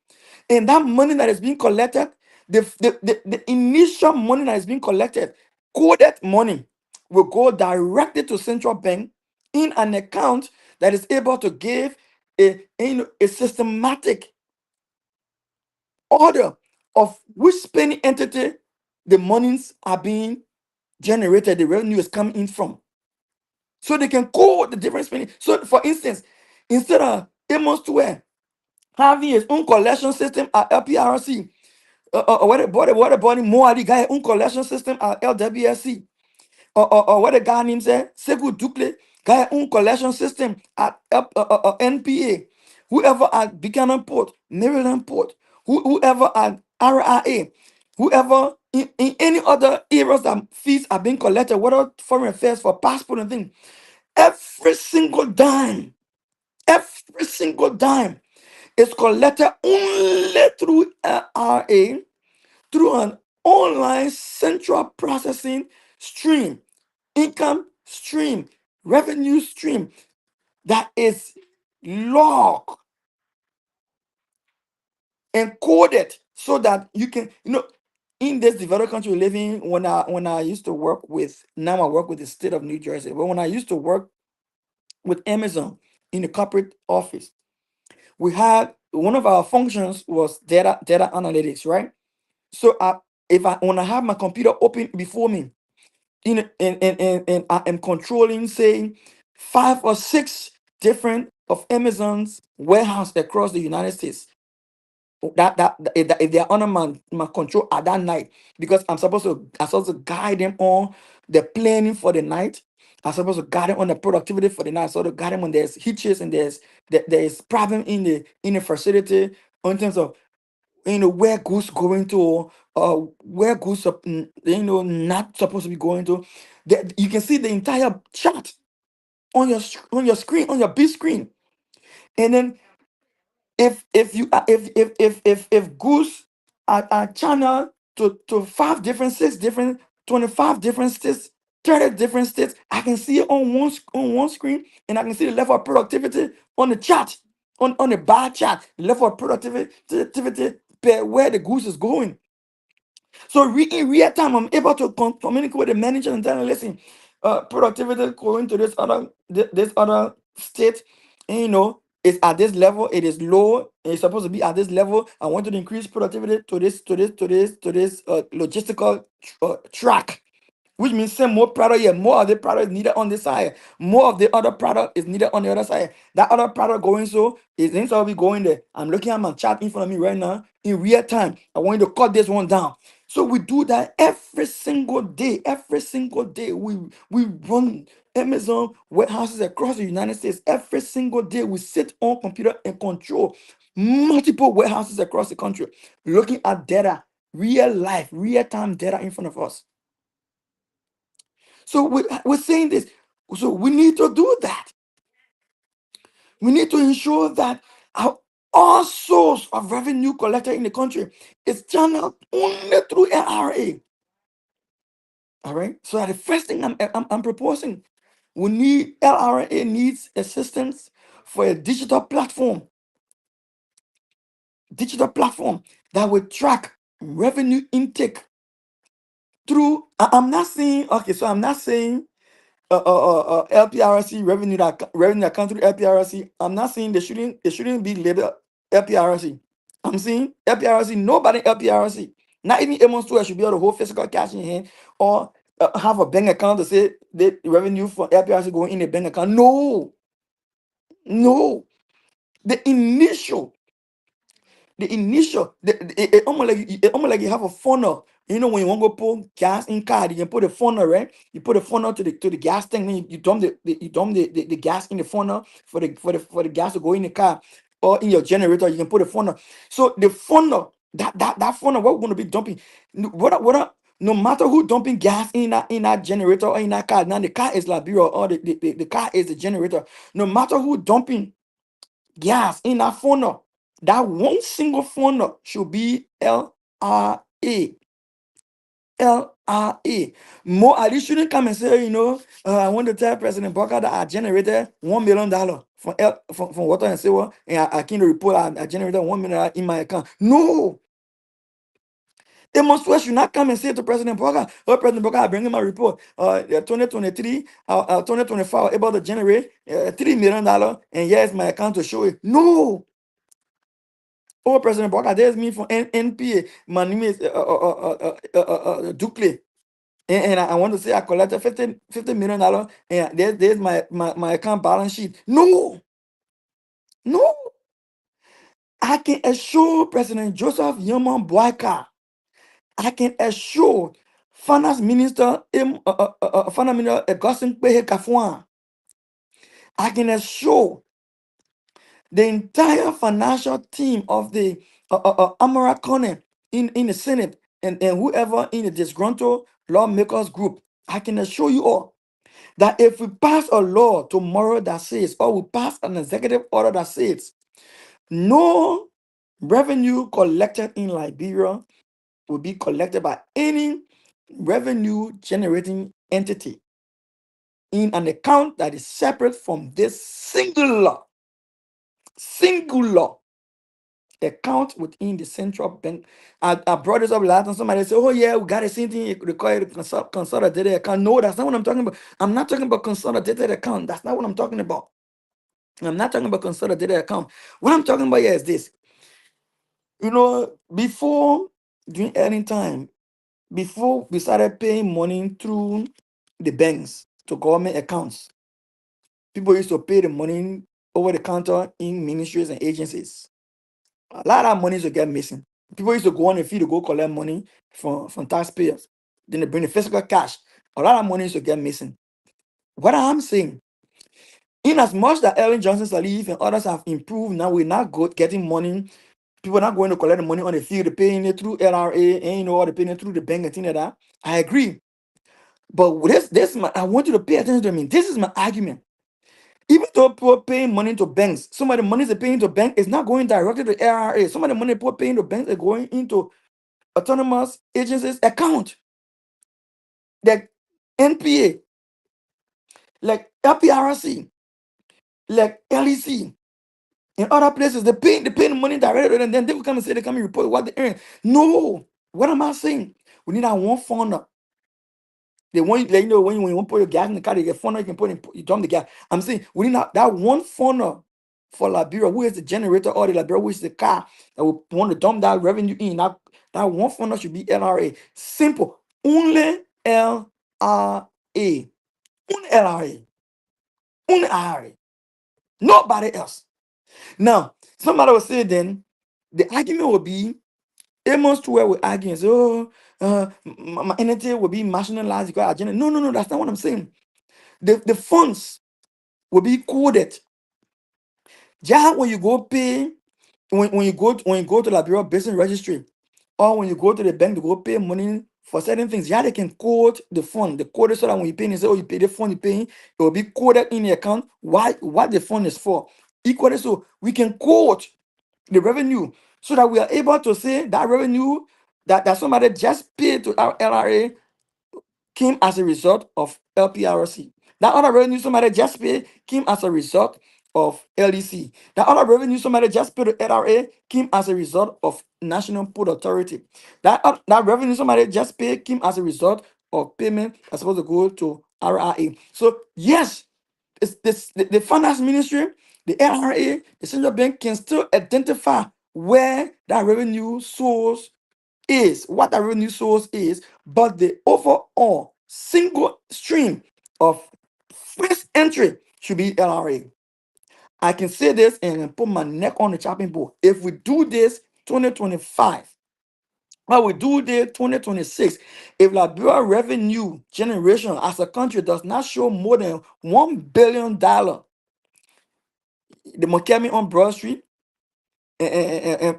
And that money that is being collected, the initial money that is being collected, coded money, will go directly to central bank in an account that is able to give a systematic order of which spending entity the monies are being generated, the revenue is coming in from. So they can code the different spending. So, for instance, instead of Amos Square having his own collection system at LPRC, what about Moadi guy own collection system at LWSC, or what the guy named said, Sekou Dukle guy own collection system at NPA, whoever at Buchanan Port, Maryland Port, whoever at RIA, whoever in any other areas that fees are being collected, whether foreign affairs for passport and things. Every single dime is collected only through RA, through an online central processing stream, income stream, revenue stream that is logged and coded so that you can, in this developed country we live in, when I used to work with, now I work with the state of New Jersey, but when I used to work with Amazon in the corporate office, we had one of our functions was data analytics, right? So if I when I have my computer open before me, and I am controlling, say, 5 or 6 different of Amazon's warehouse across the United States. If they're under my control at that night, because I'm supposed to guide them on the planning for the night. I'm supposed to guide them on the productivity for the night. So to guide them when there's hitches and there is problem in the facility in terms of where goods going to, where goods are, not supposed to be going to. You can see the entire chart on your screen, on your big screen. And then if you if goods are channeled to 5 different, 6 different, 25 different states 30 different states. I can see it on one screen, and I can see the level of productivity on the chart, on the bar chart, the level of productivity per where the goose is going. So in real time, I'm able to communicate with the manager and tell them, listen, productivity going to this other state, and it's at this level, it is low, it's supposed to be at this level. I want to increase productivity to this logistical track, which means send more product here, more of the product is needed on this side, more of the other product is needed on the other side. That other product going so is instead of it going there. I'm looking at my chart in front of me right now in real time. I want you to cut this one down. So we do that every single day. Every single day, we run Amazon warehouses across the United States. Every single day, we sit on computer and control multiple warehouses across the country, looking at data, real life, real time data in front of us. So we're saying this. So we need to do that. We need to ensure that our, all source of revenue collected in the country is channeled only through LRA. All right. So the first thing I'm proposing, we need LRA needs assistance for a digital platform that will track revenue intake through. I'm not saying okay. So I'm not saying LPRC revenue that comes through LPRC. I'm not saying they shouldn't be labeled LPRC. I'm saying LPRC, nobody LPRC, not even Amos Stewart should be able to hold physical cash in hand or have a bank account to say the revenue for LPRC going in a bank account. No, no. The it almost like you have a funnel. When you want to go put gas in car, you can put a funnel, right? You put a funnel to the gas tank, then you dump the gas in the funnel for the gas to go in the car or in your generator. You can put a funnel. So the funnel, that funnel, what we're going to be dumping, no matter who dumping gas in that generator or in that car. Now the car is Liberia or the car is the generator. No matter who dumping gas in that funnel, that one single funnel should be LRA. LRA. More, you shouldn't come and say, I want to tell President Booker that I generated $1 million from water and sewer, and I can report I generated $1 million in my account. No, they must should not come and say to President Booker, oh, President Booker, I bring him my report. 2023, 2024, I was able to generate $3 million, and here's my account to show it. No. Oh, President Booker, there's me from NPA. My name is Ducle. And I want to say I collected $50 million, and there's my account balance sheet. No, no. I can assure President Joseph Yaman Boyka, I can assure Finance Minister Finance Minister Augustine Kwehe Kafwan, I can assure the entire financial team of the Amara Kone in the Senate and whoever in the disgruntled lawmakers group. I can assure you all that if we pass a law tomorrow that says, or we pass an executive order that says, no revenue collected in Liberia will be collected by any revenue generating entity in an account that is separate from this singular account within the central bank. I brought this up last time. Somebody said, oh yeah, we got the same thing. You require a consolidated account. No, that's not what I'm talking about. I'm not talking about consolidated account. That's not what I'm talking about. I'm not talking about consolidated account. What I'm talking about here is this. Before, during earning time, before we started paying money through the banks to government accounts, people used to pay the money over the counter in ministries and agencies. A lot of money used to get missing. People used to go on the field to go collect money from taxpayers. Then they bring the physical cash. A lot of money used to get missing. What I'm saying, in as much that Ellen Johnson Sirleaf and others have improved, now we're not getting money. People are not going to collect the money on the field, they're paying it through LRA, and they're paying it through the bank and things like that. I agree. But I want you to pay attention to me. This is my argument. Even though people paying money to banks, some of the money they're paying to bank is not going directly to LRA. Some of the money people paying to banks are going into autonomous agencies account. That NPA, like LPRC, like LEC, in other places, they pay the money directly, and then they will come and say they come and report what they earn. No, what am I saying? We need that one funder. They want you, like, when you want to put your gas in the car, they get funnel you can put in, you dump the gas. I'm saying we need that one funnel for Liberia, who is the generator or the Liberia, who is the car that will want to dump that revenue in. That one funnel should be LRA. Simple. Only LRA. Only LRA. Only LRA. Nobody else. Now, somebody will say then the argument will be Amos to where we're arguing. So, my entity will be marginalized because agenda. No, no, no, that's not what I'm saying. The funds will be coded. Just when you go pay, when you go to the Bureau of Business Registry, or when you go to the bank to go pay money for certain things, yeah, they can code the fund. The code is so that when you pay, they say, oh, you pay the fund, you pay, it will be coded in the account. Why? What the fund is for? Equally, so we can code the revenue so that we are able to say that revenue that somebody just paid to our LRA came as a result of LPRC. That other revenue somebody just paid came as a result of LEC. That other revenue somebody just paid to LRA came as a result of National Port Authority. That revenue somebody just paid came as a result of payment that's supposed to go to RRA. So yes, the finance ministry, the LRA, the central bank can still identify where that revenue source is, what the revenue source is, but the overall single stream of first entry should be LRA. I can say this and put my neck on the chopping board. If we do this 2025, or we do this 2026, if Liberia revenue generation as a country does not show more than $1 billion, they must carry me on Broad Street and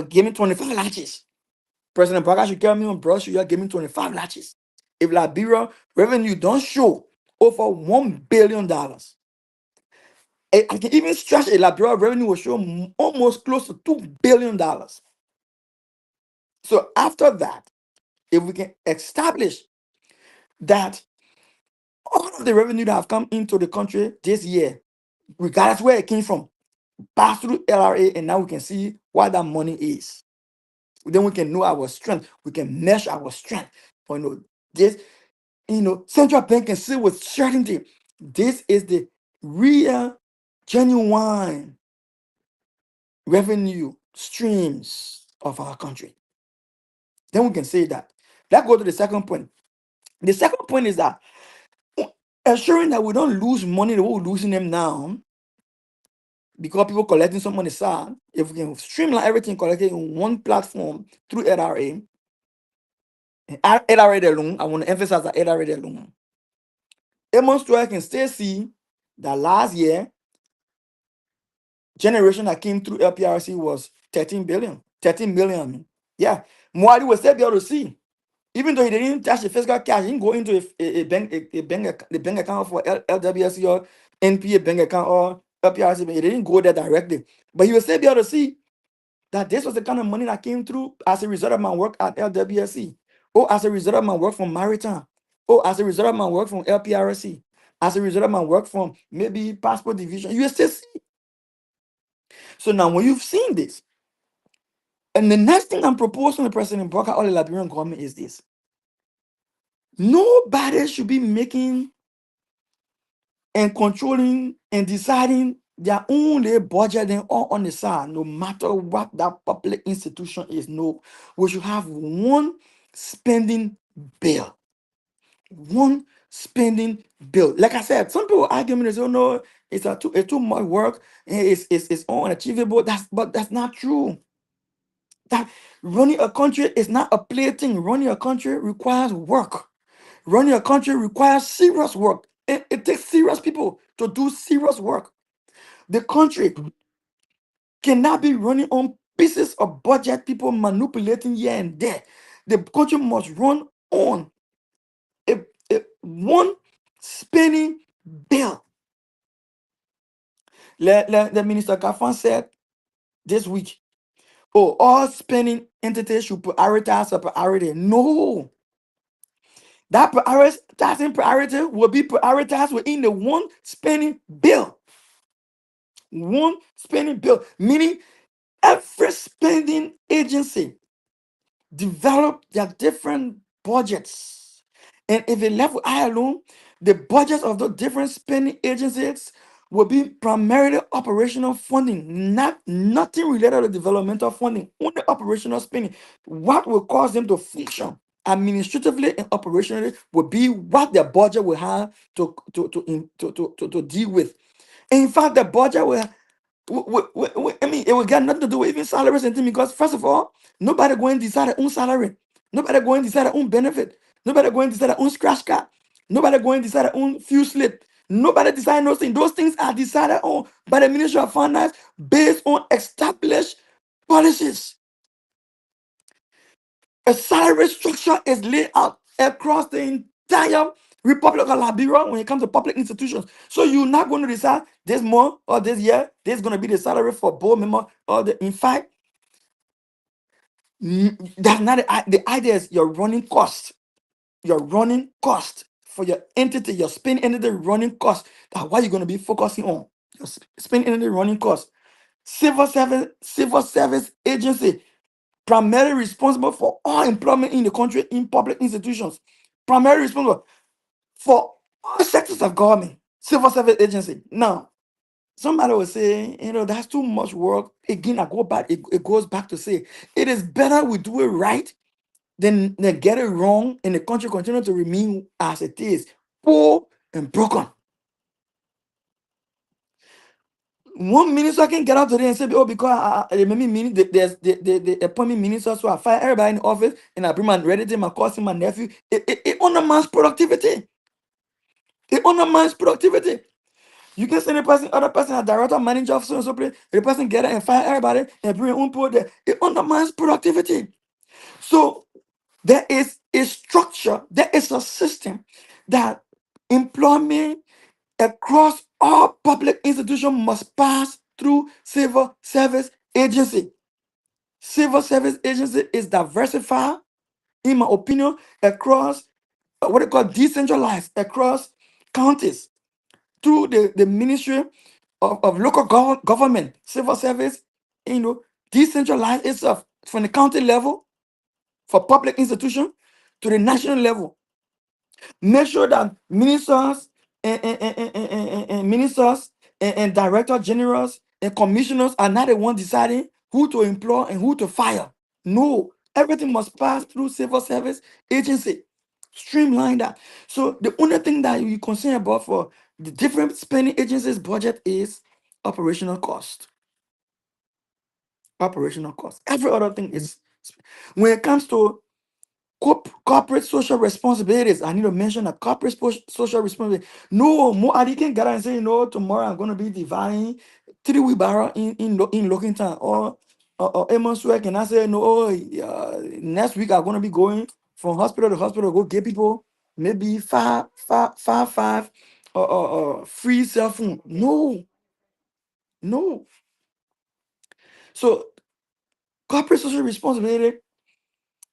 give me 25 latches. President Braga should carry me on Broad Street, you give me 25 latches. If Liberia revenue don't show over $1 billion, I can even stretch a Liberia revenue will show almost close to $2 billion. So after that, if we can establish that all of the revenue that have come into the country this year, regardless where it came from, pass through LRA, and now we can see what that money is. Then we can know our strength. We can measure our strength. This, central bank can see with certainty. This is the real, genuine revenue streams of our country. Then we can say that. Let's go to the second point. The second point is that ensuring that we don't lose money the way we're losing them now, because people collecting some money sad. If we can streamline everything collected in one platform through LRA, LRA alone, I want to emphasize that LRA alone. Amos Stewart can still see that last year, generation that came through LPRC was 13 billion, 13 million. I mean. Yeah, Mwadi will still be able to see. Even though he didn't touch the physical cash, he didn't go into the bank account for LWSC or NPA bank account or LPRC, but he didn't go there directly. But he will still be able to see that this was the kind of money that came through as a result of my work at LWSC, or as a result of my work from Maritime, or as a result of my work from LPRC, as a result of my work from maybe Passport Division. You will still see. So now when you've seen this, and the next thing I'm proposing to President Broka or the Liberian government is this. Nobody should be making and controlling and deciding their own budget and all on the side, no matter what that public institution is. No, we should have one spending bill. One spending bill. Like I said, some people argue me, they say, oh no, it's too much work, and it's unachievable. But that's not true. That running a country is not a play thing. Running a country requires work. Running a country requires serious work. It takes serious people to do serious work. The country cannot be running on pieces of budget people manipulating here and there. The country must run on one spending bill. The Minister Gafan said this week, oh, all spending entities should prioritize a priority. No. That prioritizing priority will be prioritized within the one spending bill. One spending bill, meaning every spending agency develop their different budgets. And if it left with I alone, the budgets of the different spending agencies will be primarily operational funding, nothing related to developmental funding, only operational spending. What will cause them to function administratively and operationally will be what their budget will have to deal with. In fact, the budget will I mean, it will get nothing to do with even salaries and things because, first of all, nobody going to decide their own salary. Nobody going to decide their own benefit. Nobody going to decide their own scratch card. Nobody going to decide their own fuel slip. Nobody deciding those things. Those things are decided on by the Ministry of Finance based on established policies. A salary structure is laid out across the entire Republic of Liberia when it comes to public institutions. So you're not going to decide this month or this year, this is going to be the salary for board member or the. In fact, that's not the idea. Is you're running cost. You're running cost for your entity, your spend entity running cost. That's what you're going to be focusing on. Your spend entity running cost. Civil service agency primarily responsible for all employment in the country in public institutions, primarily responsible for all sectors of government, civil service agency. Now, somebody will say, that's too much work. Again, I go back, it goes back to say, it is better we do it right than get it wrong and the country continue to remain as it is, poor and broken. One minister can get out today and say, oh, because they made me they appoint me minister, so I fire everybody in the office and I bring my relative, my cousin, my nephew. It undermines productivity. It undermines productivity. You can send a person, other person, a director, manager of so and so place, the person get it and fire everybody and bring own people there. It undermines productivity. So there is a structure, there is a system that employment across all public institutions must pass through civil service agency. Civil service agency is diversified, in my opinion, across what they call decentralized across counties through the Ministry of Local Government, civil service, decentralized itself from the county level for public institution to the national level. Make sure that ministers and ministers and director generals and commissioners are not the one deciding who to employ and who to fire. No, everything must pass through civil service agency. Streamline that. So the only thing that you concern about for the different spending agencies budget is operational cost. Operational cost. Every other thing is when it comes to corporate social responsibilities. I need to mention a corporate social responsibility. No more. I can get out and say, tomorrow I'm going to be dividing 3 week barrel in Lockington or Amos work, and I say, no, next week I'm going to be going from hospital to hospital to go get people maybe five or free cell phone. No, no. So corporate social responsibility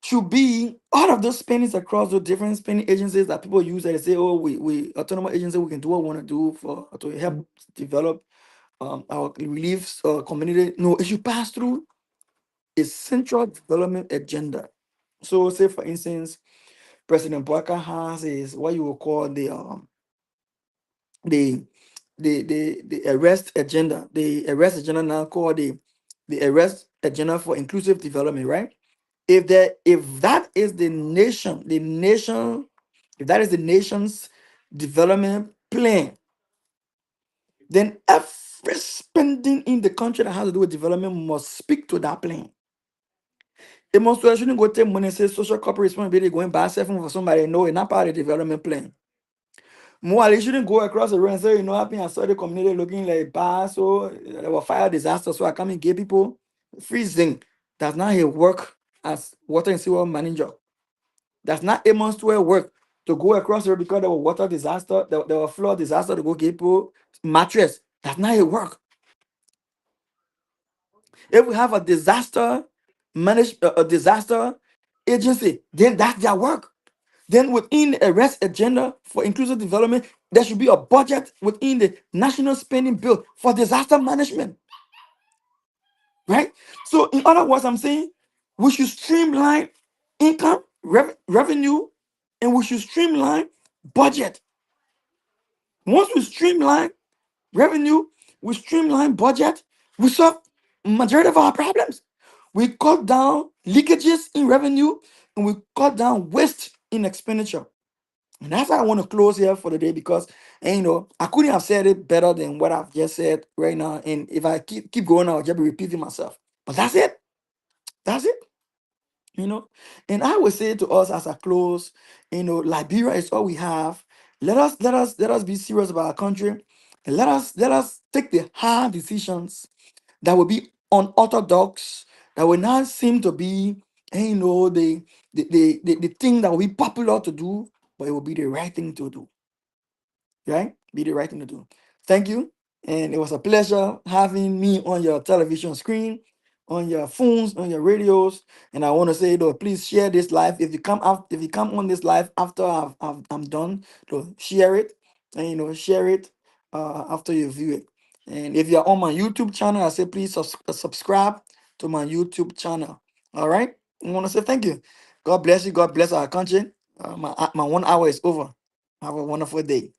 should be all of those spendings across the different spending agencies that people use that they say, oh, we autonomous agency, we can do what we want to do for to help develop our relief community. No, it should pass through a central development agenda. So, say for instance, President Boaka has is what you will call the the arrest agenda now called the arrest agenda for inclusive development, right? If that is if that is the nation's development plan, then every spending in the country that has to do with development must speak to that plan. It must shouldn't go take money and say social corporate responsibility going buy cell phone for somebody. No, it's not part of the development plan. More, they shouldn't go across the road and say, I saw the community looking like bad, so there was fire disaster, so I come and get people freezing. That's not his work as water and sewer manager. That's not Amos to work to go across the road because there was water disaster, there was flood disaster to go get people mattress. That's not his work. If we have a disaster a disaster agency, then that's their work. Then within a rest agenda for inclusive development, there should be a budget within the national spending bill for disaster management, right? So in other words, I'm saying we should streamline income, revenue, and we should streamline budget. Once we streamline revenue, we streamline budget, we solve majority of our problems. We cut down leakages in revenue and we cut down waste in expenditure. And that's why I want to close here for the day because I couldn't have said it better than what I've just said right now. And if I keep going, I'll just be repeating myself. But that's it. That's it. you know and I would say to us as a close, Liberia is all we have. Let us be serious about our country, and let us take the hard decisions that will be unorthodox, that will not seem to be the thing that will be popular to do, but it will be the right thing to do, right? Be the right thing to do. Thank you. And it was a pleasure having me on your television screen, on your phones, on your radios. And I want to say, though, please share this live. If you come on this live after I'm done, share it, and share it after you view it. And if you're on my YouTube channel, I say please subscribe to my YouTube channel. All right. I want to say thank you. God bless you. God bless our country. My 1 hour is over. Have a wonderful day.